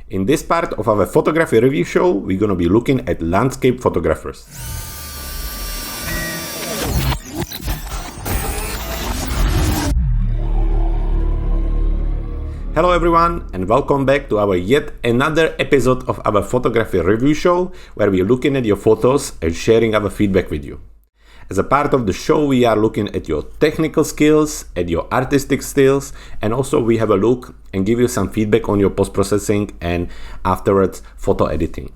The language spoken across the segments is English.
In this part of our photography review show, we're going to be looking at landscape photographers. Hello everyone, and welcome back to our yet another episode of our photography review show, where we're looking at your photos and sharing our feedback with you. As a part of the show, we are looking at your technical skills, at your artistic skills, and also we have a look and give you some feedback on your post-processing and afterwards photo editing.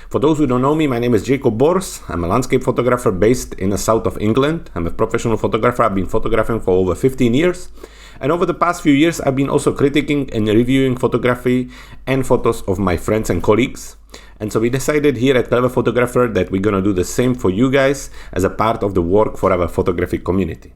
For those who don't know me, my name is Jacob Bors. I'm a landscape photographer based in the south of England. I'm a professional photographer. I've been photographing for over 15 years. And over the past few years, I've been also critiquing and reviewing photography and photos of my friends and colleagues. And so we decided here at Clever Photographer that we're going to do the same for you guys as a part of the work for our photography community.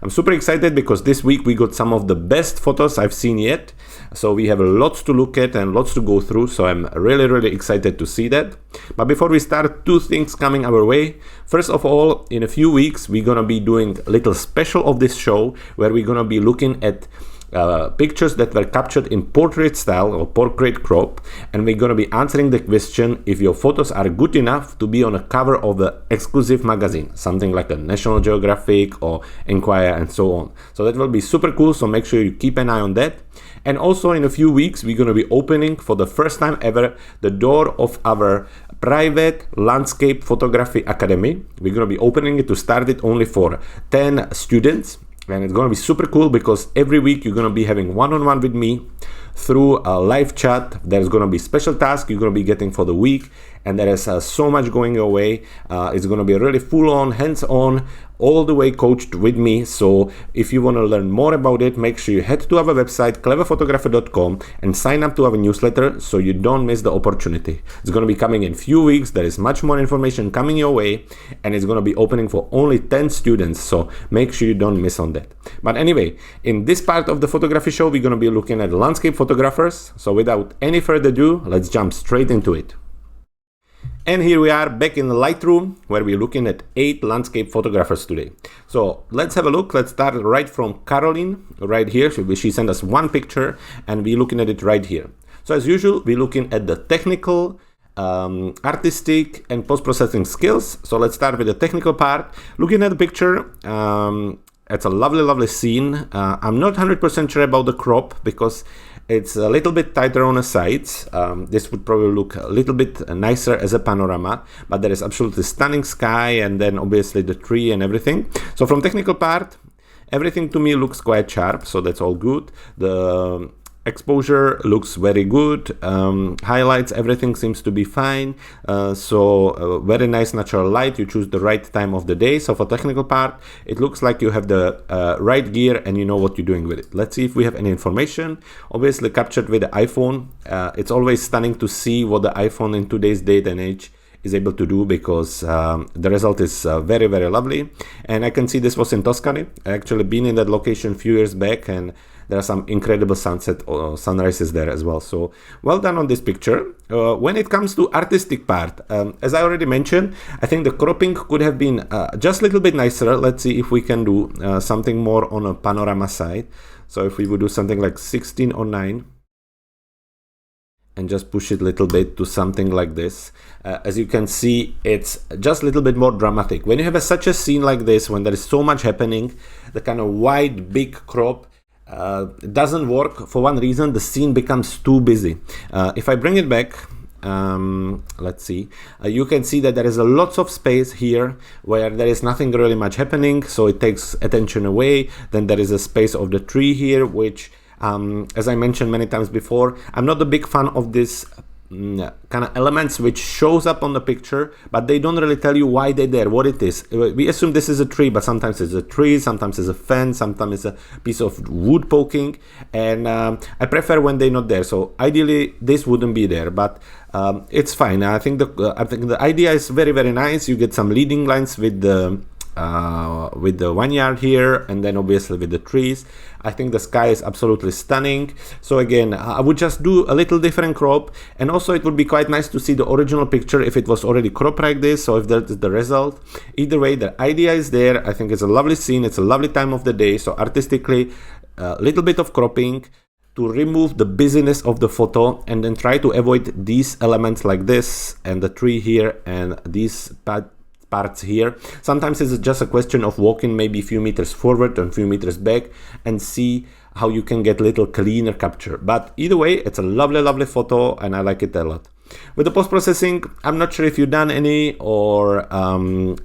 I'm super excited because this week we got some of the best photos I've seen yet. So we have lots to look at and lots to go through. So I'm really excited to see that. But before we start, two things coming our way. First of all, in a few weeks, we're going to be doing a little special of this show where we're going to be looking at pictures that were captured in portrait style or portrait crop, and we're going to be answering the question if your photos are good enough to be on a cover of an exclusive magazine, something like a National Geographic or Enquirer and so on. So that will be super cool, so make sure you keep an eye on that. And also in a few weeks we're going to be opening for the first time ever the door of our private landscape photography academy. We're going to be opening it to start it only for 10 students. And it's going to be super cool because every week you're going to be having one-on-one with me through a live chat. There's going to be special tasks you're going to be getting for the week. And there is so much going your way. It's going to be really full-on, hands-on, all the way coached with me. So if you want to learn more about it, make sure you head to our website, cleverphotographer.com, and sign up to our newsletter so you don't miss the opportunity. It's going to be coming in few weeks. There is much more information coming your way, and it's going to be opening for only 10 students. So make sure you don't miss on that. But anyway, in this part of the photography show, we're going to be looking at landscape photographers. So without any further ado, let's jump straight into it. And here we are back in the Lightroom where we're looking at 8 landscape photographers today. So let's have a look. Let's start right from Caroline right here. She sent us one picture and we're looking at it right here. So as usual, we're looking at the technical, artistic and post-processing skills. So let's start with the technical part. Looking at the picture, it's a lovely scene. I'm not 100% sure about the crop because it's a little bit tighter on the sides. This would probably look a little bit nicer as a panorama, but there is absolutely stunning sky and then obviously the tree and everything. So from technical part, everything to me looks quite sharp, so that's all good. The exposure looks very good. Highlights, everything seems to be fine. So very nice natural light. You choose the right time of the day. So for technical part, it looks like you have the right gear and you know what you're doing with it. Let's see if we have any information. Obviously captured with the iPhone. It's always stunning to see what the iPhone in today's date and age is able to do because the result is very lovely. And I can see this was in Tuscany. I actually been in that location a few years back, and there are some incredible sunset or sunrises there as well. So well done on this picture. When it comes to artistic part, as I already mentioned, I think the cropping could have been just a little bit nicer. Let's see if we can do something more on a panorama side. So if we would do something like 16 or 9 and just push it a little bit to something like this. As you can see, it's just a little bit more dramatic. When you have such a scene like this, when there is so much happening, the kind of wide, big crop, it doesn't work for one reason: the scene becomes too busy. If I bring it back, let's see, you can see that there is a lots of space here where there is nothing really much happening, so it takes attention away. Then there is a space of the tree here, which as I mentioned many times before, I'm not a big fan of this kind of elements which shows up on the picture, but they don't really tell you why they're there, what it is. We assume this is a tree, but sometimes it's a tree, sometimes it's a fence, sometimes it's a piece of wood poking, and I prefer when they're not there. So ideally this wouldn't be there, but it's fine. I think the idea is very nice. You get some leading lines with the vineyard here, and then obviously with the trees. I think the sky is absolutely stunning. So again, I would just do a little different crop, and also it would be quite nice to see the original picture if it was already cropped like this, so if that is the result. Either way, the idea is there. I think it's a lovely scene, it's a lovely time of the day, so artistically a little bit of cropping to remove the busyness of the photo and then try to avoid these elements like this and the tree here and these parts here. Sometimes it's just a question of walking maybe a few meters forward and a few meters back and see how you can get a little cleaner capture. But either way, it's a lovely photo and I like it a lot. With the post-processing, I'm not sure if you've done any or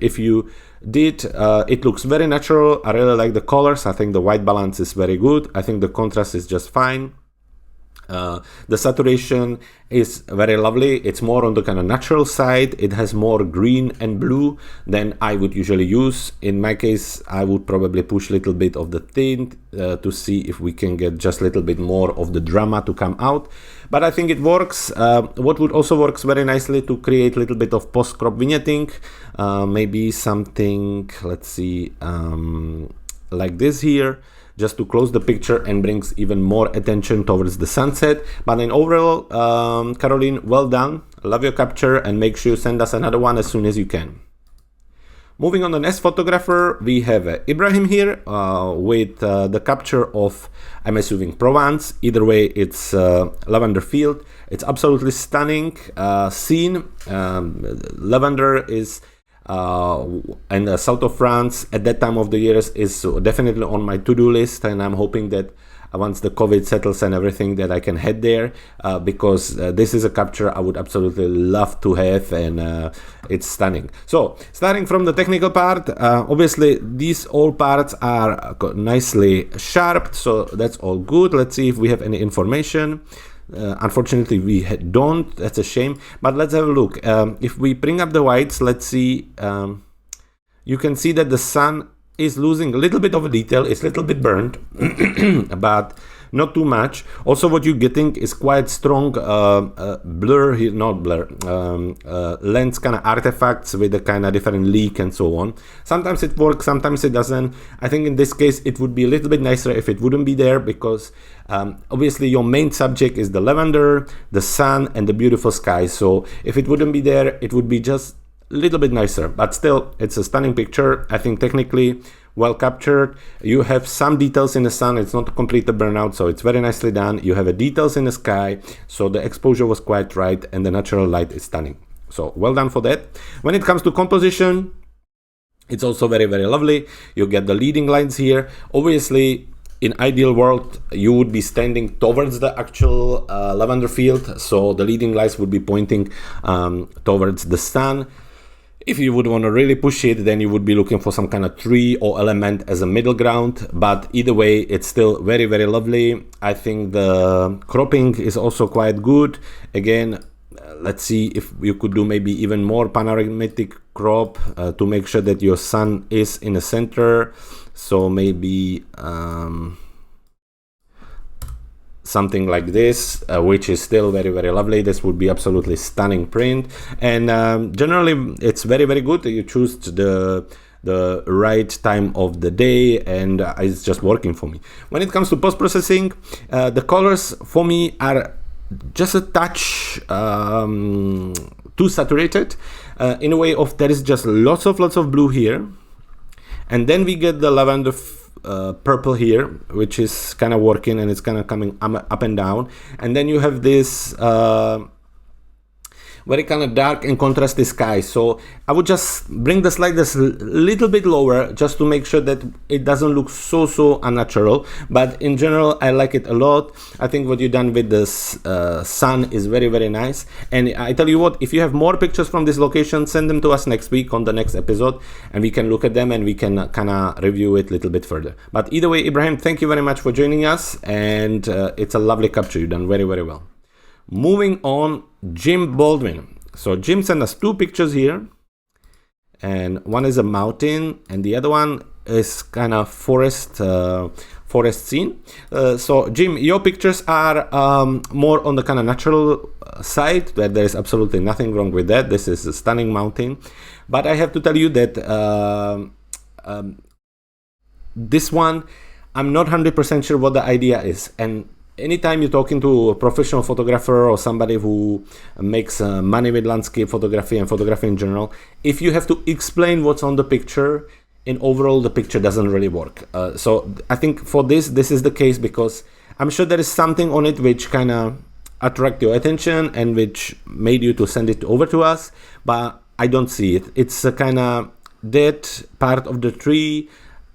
if you did. It looks very natural. I really like the colors. I think the white balance is very good. I think the contrast is just fine. The saturation is very lovely. It's more on the kind of natural side. It has more green and blue than I would usually use. In my case, I would probably push a little bit of the tint to see if we can get just a little bit more of the drama to come out. But I think it works. What would also works very nicely to create a little bit of post-crop vignetting. Maybe something, let's see, like this here, just to close the picture and brings even more attention towards the sunset. But in overall, Caroline, well done. Love your capture and make sure you send us another one as soon as you can. Moving on to the next photographer, we have Ibrahim here with the capture of, I'm assuming, Provence. Either way, it's lavender field. It's absolutely stunning scene. Lavender is in the south of France at that time of the year is definitely on my to-do list, and I'm hoping that once the COVID settles and everything that I can head there because this is a capture I would absolutely love to have, and it's stunning. So starting from the technical part, obviously these all parts are nicely sharp, so that's all good. Let's see if we have any information. Unfortunately we don't, that's a shame, but let's have a look. If we bring up the whites, let's see, you can see that the sun is losing a little bit of a detail. It's a little bit burnt but not too much. Also what you're getting is quite strong blur here, not blur, lens kind of artifacts with a kind of different leak and so on. Sometimes it works, sometimes it doesn't. I think in this case it would be a little bit nicer if it wouldn't be there, because obviously your main subject is the lavender, the sun and the beautiful sky. So if it wouldn't be there, it would be just a little bit nicer, but still it's a stunning picture. I think technically well captured. You have some details in the sun. It's not a complete burnout, so it's very nicely done. You have a details in the sky, so the exposure was quite right and the natural light is stunning. So well done for that. When it comes to composition, it's also very lovely. You get the leading lines here. Obviously in ideal world you would be standing towards the actual lavender field, so the leading lights would be pointing towards the sun. If you would want to really push it, then you would be looking for some kind of tree or element as a middle ground, but either way it's still very lovely. I think the cropping is also quite good. Again, let's see if you could do maybe even more panoramic crop to make sure that your sun is in the center. So maybe something like this, which is still very lovely. This would be absolutely stunning print, and generally it's very good. You choose the right time of the day, and it's just working for me. When it comes to post-processing, the colors for me are just a touch too saturated, in a way of there is just lots of blue here, and then we get the lavender purple here, which is kind of working, and it's kind of coming up and down, and then you have this very kind of dark and contrasty sky. So I would just bring the slide this little bit lower just to make sure that it doesn't look so unnatural, but in general I like it a lot. I think what you've done with this sun is very nice, and I tell you what, if you have more pictures from this location, send them to us next week on the next episode and we can look at them and we can kind of review it a little bit further. But either way, Ibrahim, thank you very much for joining us, and it's a lovely capture. You've done very well. Moving on, Jim Baldwin. So Jim sent us two pictures here, and one is a mountain and the other one is kind of forest scene. So Jim, your pictures are more on the kind of natural side, where there is absolutely nothing wrong with that. This is a stunning mountain, but I have to tell you that this one, I'm not 100% sure what the idea is. And anytime you're talking to a professional photographer or somebody who makes money with landscape photography and photography in general, if you have to explain what's on the picture, in overall the picture doesn't really work. So I think for this is the case, because I'm sure there is something on it which kind of attract your attention and which made you to send it over to us, but I don't see it. It's a kind of dead part of the tree.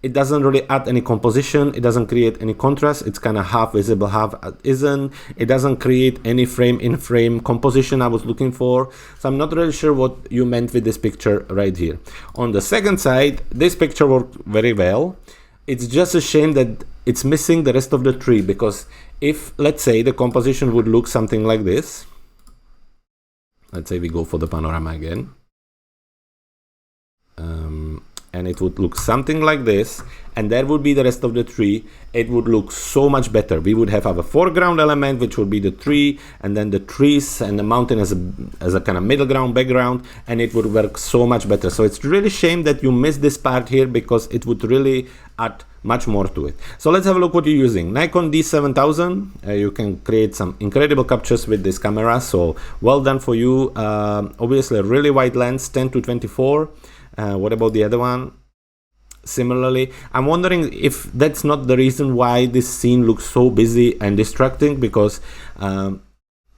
It doesn't really add any composition. It doesn't create any contrast. It's kind of half visible, half isn't. It doesn't create any frame-in-frame composition I was looking for. So I'm not really sure what you meant with this picture right here. On the second side, this picture worked very well. It's just a shame that it's missing the rest of the tree, because if, let's say, the composition would look something like this. Let's say we go for the panorama again. And it would look something like this, and there would be the rest of the tree. It would look so much better. We would have a foreground element, which would be the tree, and then the trees and the mountain as a kind of middle ground, background, and it would work so much better. So it's really shame that you missed this part here, because it would really add much more to it. So let's have a look what you're using. Nikon D7000. You can create some incredible captures with this camera, so well done for you. Obviously a really wide lens, 10-24. What about the other one? Similarly, I'm wondering if that's not the reason why this scene looks so busy and distracting, because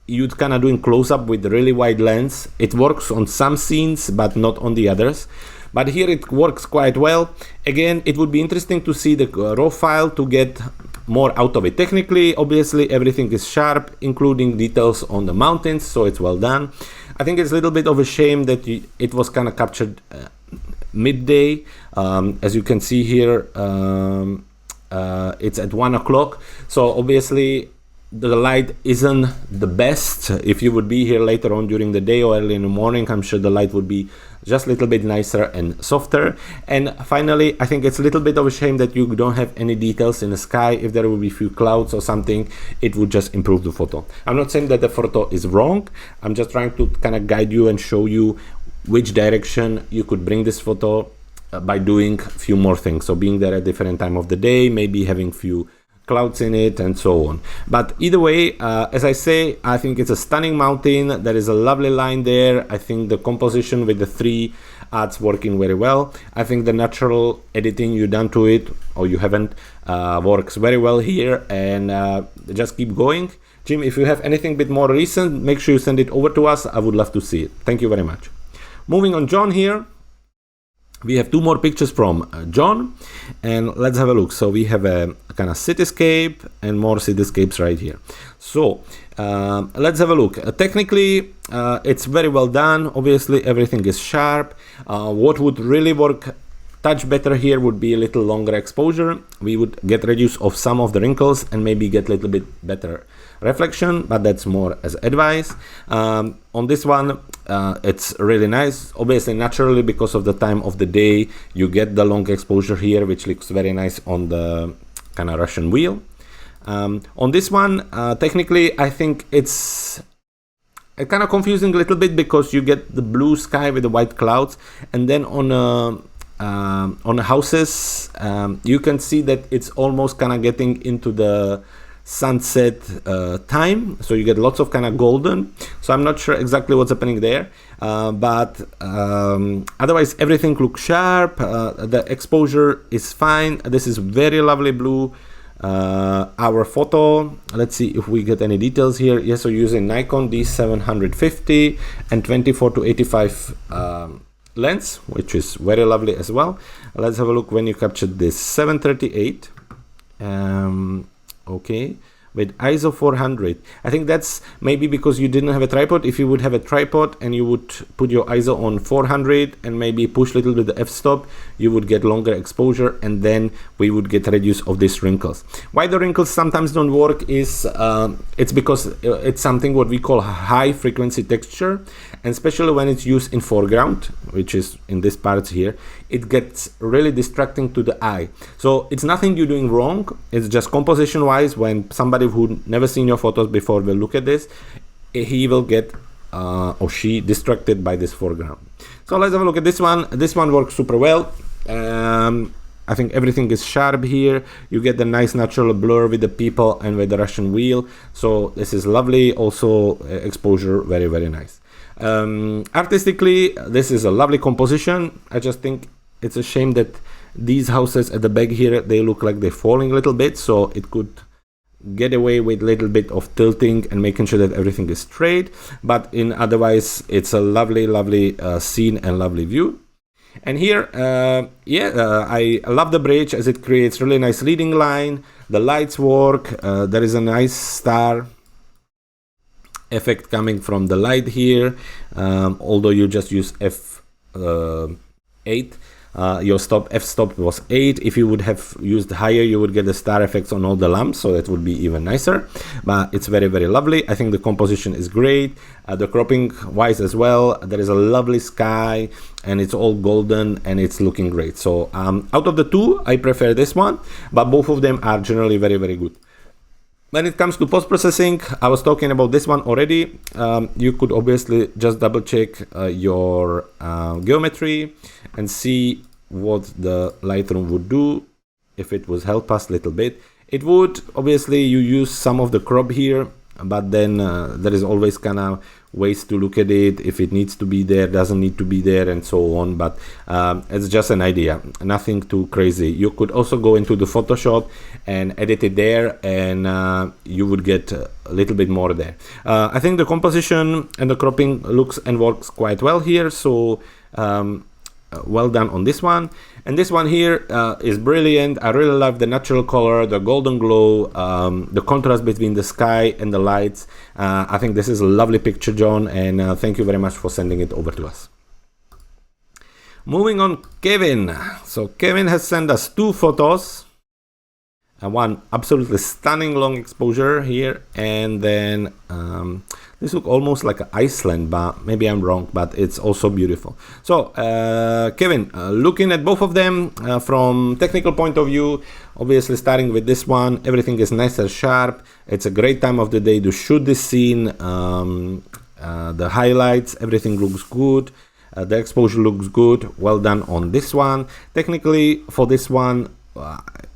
you'd kind of doing close-up with the really wide lens. It works on some scenes, but not on the others. But here it works quite well. Again, it would be interesting to see the raw file to get more out of it. Technically, obviously, everything is sharp, including details on the mountains, so it's well done. I think it's a little bit of a shame that it was kind of captured midday. As you can see here, it's at 1 o'clock. So obviously the light isn't the best. If you would be here later on during the day or early in the morning, I'm sure the light would be just a little bit nicer and softer. And finally, I think it's a little bit of a shame that you don't have any details in the sky. If there would be a few clouds or something, it would just improve the photo. I'm not saying that the photo is wrong. I'm just trying to kind of guide you and show you which direction you could bring this photo by doing a few more things. So being there at different time of the day, maybe having few clouds in it and so on. But either way, as I say, I think it's a stunning mountain. There is a lovely line there. I think the composition with the three adds working very well. I think the natural editing you done to it, or you haven't, works very well here, and just keep going. Jim, if you have anything a bit more recent, make sure you send it over to us. I would love to see it. Thank you very much. Moving on, John here. We have two more pictures from John, and let's have a look. So we have a kind of cityscape and more cityscapes right here. So let's have a look. Technically, it's very well done. Obviously, everything is sharp. What would really work touch better here would be a little longer exposure. We would get reduce of some of the wrinkles and maybe get a little bit better reflection, but that's more as advice. On this one, it's really nice. Obviously, naturally, because of the time of the day, you get the long exposure here, which looks very nice on the kind of Russian wheel. On this one, technically, I think it's kind of confusing a little bit, because you get the blue sky with the white clouds, and then on the houses, you can see that it's almost kind of getting into the sunset time, so you get lots of kind of golden. So I'm not sure exactly what's happening there, but otherwise everything looks sharp. The exposure is fine. This is very lovely blue. Our photo, let's see if we get any details here. Yes, so using Nikon D750 and 24-85 lens, which is very lovely as well. Let's have a look when you captured this 738. Okay, with ISO 400. I think that's maybe because you didn't have a tripod. If you would have a tripod and you would put your ISO on 400 and maybe push a little bit the f-stop, you would get longer exposure, and then we would get reduce of these wrinkles. Why the wrinkles sometimes don't work is it's because it's something what we call high frequency texture, and especially when it's used in foreground, which is in this part here, it gets really distracting to the eye. So it's nothing you're doing wrong. It's just composition wise, when somebody who never seen your photos before will look at this, he will get or she distracted by this foreground. So let's have a look at this one. This one works super well. I think everything is sharp here. You get the nice natural blur with the people and with the Russian wheel. So this is lovely. Also exposure, very, very nice. Artistically, this is a lovely composition. I just think it's a shame that these houses at the back here, they look like they're falling a little bit. So it could get away with a little bit of tilting and making sure that everything is straight, but otherwise it's a lovely scene and lovely view. And here, I love the bridge as it creates really nice leading line. The lights work. There is a nice star effect coming from the light here, although you just use F8. Your f-stop was 8. If you would have used higher, you would get the star effects on all the lamps, so that would be even nicer. But it's very lovely. I think the composition is great. The cropping wise as well, there is a lovely sky and it's all golden and it's looking great. So out of the two, I prefer this one, but both of them are generally very good. When it comes to post-processing, I was talking about this one already. You could obviously just double check your geometry and see what the Lightroom would do if it would help us a little bit. It would, obviously, you use some of the crop here, but then there is always kind of ways to look at it, if it needs to be there, doesn't need to be there, and so on. But it's just an idea, nothing too crazy. You could also go into the Photoshop and edit it there, and you would get a little bit more there. I think the composition and the cropping looks and works quite well here, so well done on this one. And this one here is brilliant. I really love the natural color, the golden glow, the contrast between the sky and the lights. I think this is a lovely picture, John, and thank you very much for sending it over to us. Moving on, Kevin. So Kevin has sent us 2 photos. One absolutely stunning long exposure here, and then this looks almost like Iceland, but maybe I'm wrong, but it's also beautiful. So Kevin, looking at both of them from technical point of view, obviously starting with this one, everything is nice and sharp. It's a great time of the day to shoot this scene. The highlights, everything looks good. The exposure looks good. Well done on this one. Technically, for this one,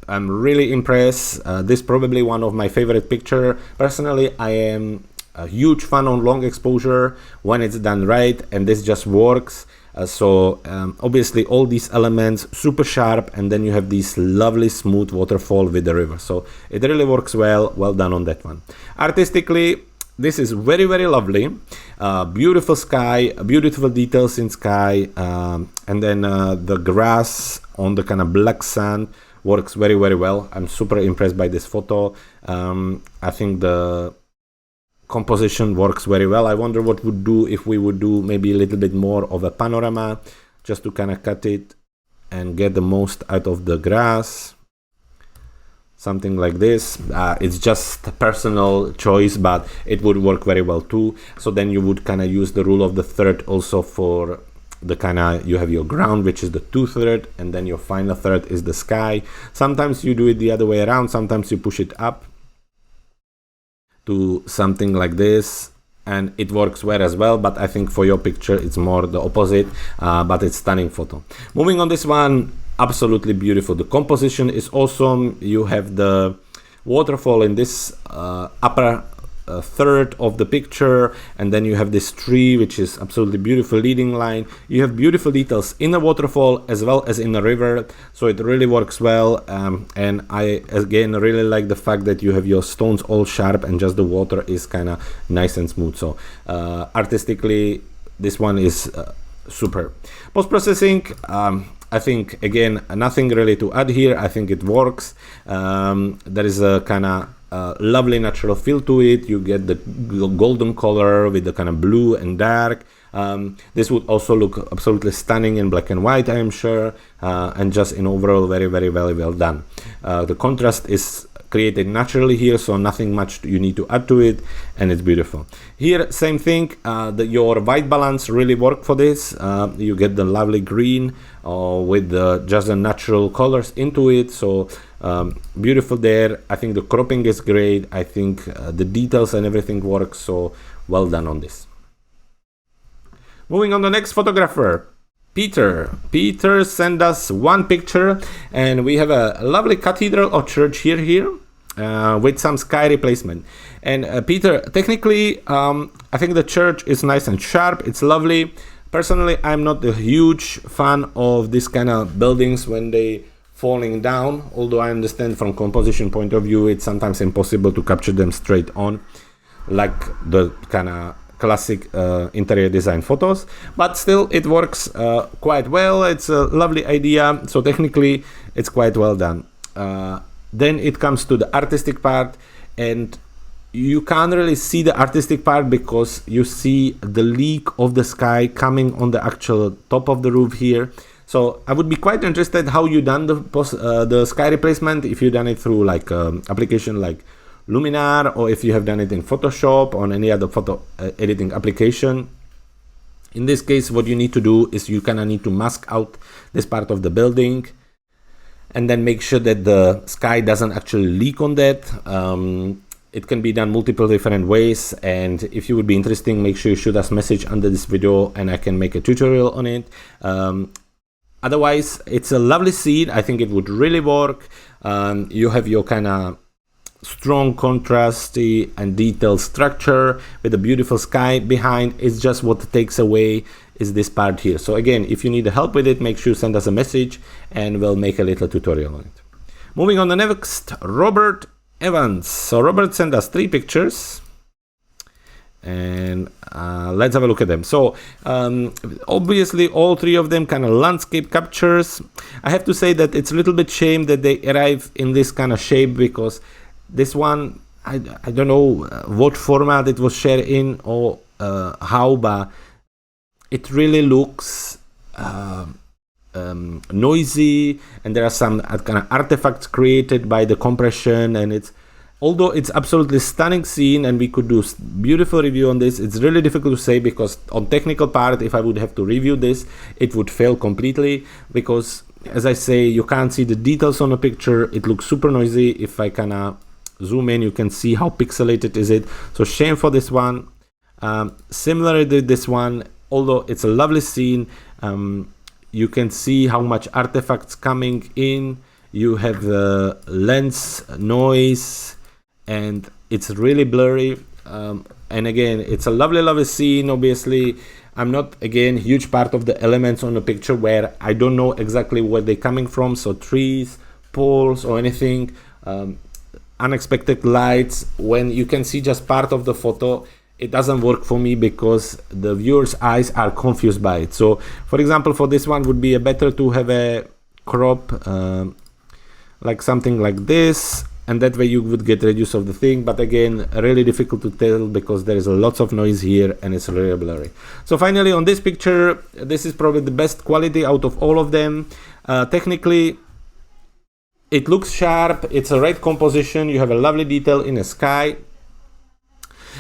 I'm really impressed. This is probably one of my favorite picture. Personally, I am a huge fan on long exposure when it's done right, and this just works. So obviously all these elements super sharp, and then you have this lovely smooth waterfall with the river. So it really works well. Well done on that one. Artistically, this is very lovely. Beautiful sky, beautiful details in sky, and then the grass on the kind of black sand works very well. I'm super impressed by this photo. I think the composition works very well. I wonder what would do if we would do maybe a little bit more of a panorama, just to kind of cut it and get the most out of the grass. Something like this. It's just a personal choice, but it would work very well too. So then you would kind of use the rule of the third also for the kind of, you have your ground, which is the 2/3, and then your final third is the sky. Sometimes you do it the other way around. Sometimes you push it up to something like this, and it works well as well. But I think for your picture, it's more the opposite, but it's stunning photo. Moving on, this one, absolutely beautiful. The composition is awesome. You have the waterfall in this upper third of the picture, and then you have this tree, which is absolutely beautiful leading line. You have beautiful details in the waterfall as well as in the river, so it really works well. And I again really like the fact that you have your stones all sharp and just the water is kind of nice and smooth. So artistically, this one is super. Post-processing, I think again nothing really to add here. I think it works. There is a kind of lovely natural feel to it. You get the golden color with the kind of blue and dark. This would also look absolutely stunning in black and white, I am sure, and just in overall very well done. The contrast is created naturally here, so nothing much you need to add to it, and it's beautiful. Here, same thing, your white balance really work for this. You get the lovely green with just the natural colors into it, so beautiful there. I think the cropping is great. I think the details and everything works, so well done on this. Moving on, the next photographer, Peter. Peter sent us one picture, and we have a lovely cathedral or church here with some sky replacement. And Peter, technically, I think the church is nice and sharp. It's lovely. Personally, I'm not a huge fan of this kind of buildings when they falling down, although I understand from composition point of view it's sometimes impossible to capture them straight on, like the kind of classic interior design photos, but still it works quite well. It's a lovely idea, so technically it's quite well done. Then it comes to the artistic part, and you can't really see the artistic part because you see the leak of the sky coming on the actual top of the roof here. So I would be quite interested how you done the sky replacement, if you done it through like application like Luminar, or if you have done it in Photoshop or any other photo editing application. In this case, what you need to do is you kind of need to mask out this part of the building and then make sure that the sky doesn't actually leak on that. It can be done multiple different ways, and if you would be interested, make sure you shoot us a message under this video and I can make a tutorial on it. Otherwise, it's a lovely scene. I think it would really work. You have your kind of strong contrasty and detailed structure with a beautiful sky behind. It's just what takes away is this part here. So again, if you need help with it, make sure you send us a message and we'll make a little tutorial on it. Moving on to the next, Robert Evans. So Robert sent us 3 pictures and let's have a look at them. So obviously all 3 of them kind of landscape captures. I have to say that it's a little bit shame that they arrive in this kind of shape, because this one, I don't know what format it was shared in or how, but it really looks noisy, and there are some kind of artifacts created by the compression, and although it's absolutely stunning scene and we could do beautiful review on this, it's really difficult to say, because on technical part, if I would have to review this, it would fail completely, because as I say, you can't see the details on the picture. It looks super noisy. If I kind of zoom in, you can see how pixelated is it. So shame for this one. Similarly to this one, although it's a lovely scene, you can see how much artifacts coming in. You have the lens noise and it's really blurry. And again, it's a lovely scene. Obviously, I'm not, again, huge part of the elements on the picture where I don't know exactly where they're coming from. So trees, poles or anything, unexpected lights, when you can see just part of the photo, it doesn't work for me because the viewer's eyes are confused by it. So for example, for this one would be better to have a crop like something like this, and that way you would get reduce of the thing. But again, really difficult to tell because there is lots of noise here and it's really blurry. So finally on this picture, this is probably the best quality out of all of them. Technically it looks sharp, it's a right composition, you have a lovely detail in the sky.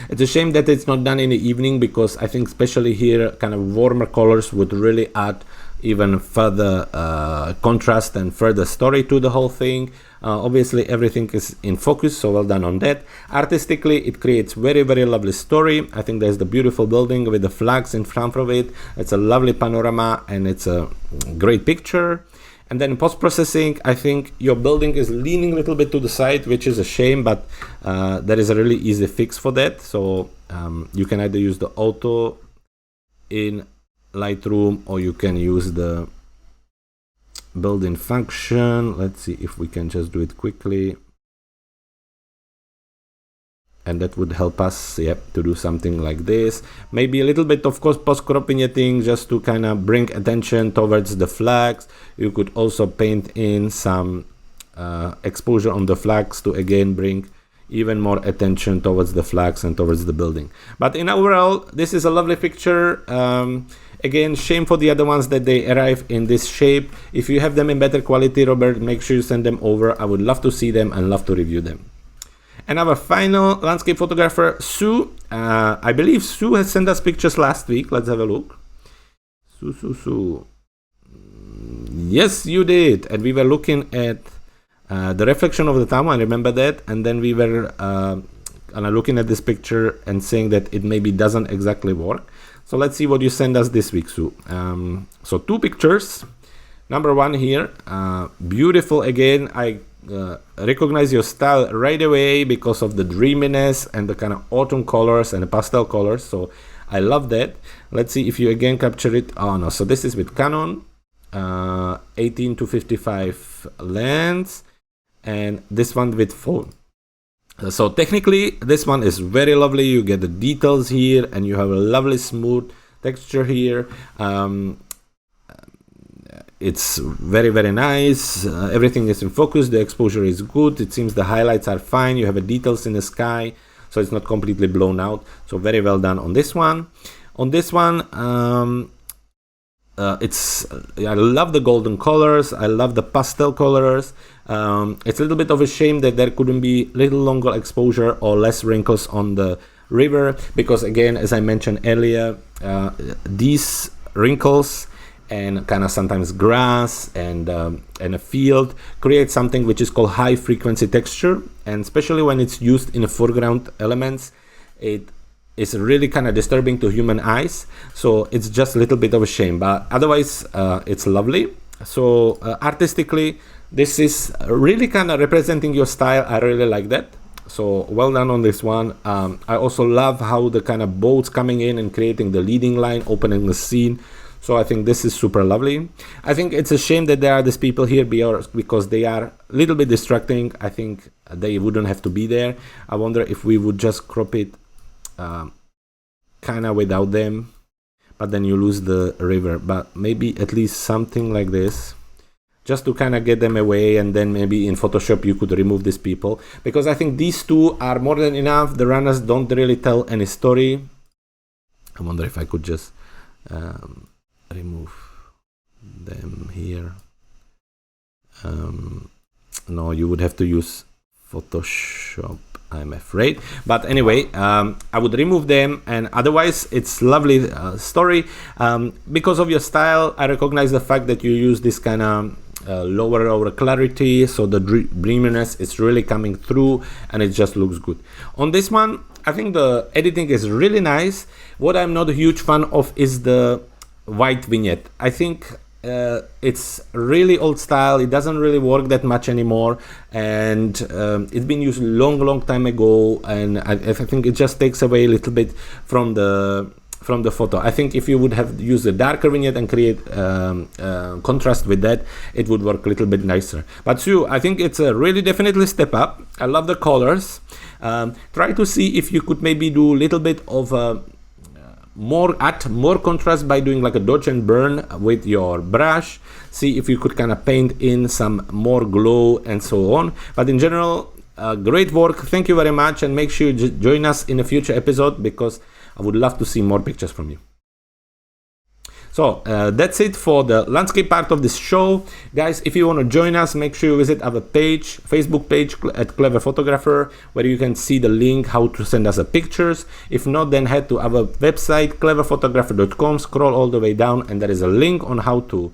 It's a shame that it's not done in the evening, because I think especially here kind of warmer colors would really add even further contrast and further story to the whole thing. Obviously everything is in focus, so well done on that. Artistically it creates very lovely story. I think there's the beautiful building with the flags in front of it. It's a lovely panorama and it's a great picture. And then in post-processing, I think your building is leaning a little bit to the side, which is a shame, but there is a really easy fix for that. So you can either use the auto in Lightroom or you can use the built-in function. Let's see if we can just do it quickly. And that would help us, to do something like this. Maybe a little bit, of course, post-crop vignetting just to kind of bring attention towards the flags. You could also paint in some exposure on the flags to again bring even more attention towards the flags and towards the building. But in overall, this is a lovely picture. Again, shame for the other ones that they arrive in this shape. If you have them in better quality, Robert, make sure you send them over. I would love to see them and love to review them. And our final landscape photographer, Sue. I believe Sue has sent us pictures last week. Let's have a look. Sue. Yes, you did. And we were looking at the reflection of the town. I remember that. And then we were looking at this picture and saying that it maybe doesn't exactly work. So let's see what you send us this week, Sue. So 2 pictures. Number 1 here. Beautiful again. I recognize your style right away because of the dreaminess and the kind of autumn colors and the pastel colors. So I love that. Let's see if you again capture it. Oh no, so this is with Canon 18 to 55 with lens, and this one with phone. So technically this one is very lovely. You get the details here, and you have a lovely smooth texture here. It's very, very nice. Everything is in focus. The exposure is good. It seems the highlights are fine. You have the details in the sky, so it's not completely blown out. So very well done on this one. On this one, I love the golden colors. I love the pastel colors. It's a little bit of a shame that there couldn't be little longer exposure or less wrinkles on the river, because again, as I mentioned earlier, these wrinkles and kind of sometimes grass and a field create something which is called high frequency texture, and especially when it's used in the foreground elements, it is really kind of disturbing to human eyes. So it's just a little bit of a shame, but otherwise it's lovely. So artistically, this is really kind of representing your style. I really like that. So well done on this one. I also love how the kind of boats coming in and creating the leading line, opening the scene. So I think this is super lovely. I think it's a shame that there are these people here because they are a little bit distracting. I think they wouldn't have to be there. I wonder if we would just crop it kind of without them, but then you lose the river. But maybe at least something like this, just to kind of get them away, and then maybe in Photoshop you could remove these people, because I think these two are more than enough. The runners don't really tell any story. I wonder if I could just remove them here. No, you would have to use Photoshop, I'm afraid. But anyway, I would remove them, and otherwise it's lovely story. Because of your style, I recognize the fact that you use this kind of lower clarity, so the dreaminess is really coming through, and it just looks good. On this one, I think the editing is really nice. What I'm not a huge fan of is the white vignette. I think it's really old style. It doesn't really work that much anymore, and it's been used long time ago, and I think it just takes away a little bit from the photo. I think if you would have used a darker vignette and create contrast with that, it would work a little bit nicer. But so I think it's a really definitely step up. I love the colors. Try to see if you could maybe do a little bit of add more contrast by doing like a dodge and burn with your brush. See if you could kind of paint in some more glow and so on. But in general, great work. Thank you very much, and make sure you join us in a future episode, because I would love to see more pictures from you. So that's it for the landscape part of this show. Guys, if you want to join us, make sure you visit our page, Facebook page at Clever Photographer, where you can see the link how to send us the pictures. If not, then head to our website, cleverphotographer.com, scroll all the way down, and there is a link on how to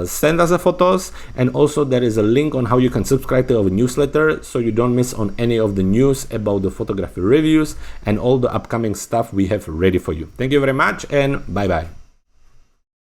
send us the photos, and also there is a link on how you can subscribe to our newsletter, so you don't miss on any of the news about the photography reviews and all the upcoming stuff we have ready for you. Thank you very much, and bye bye.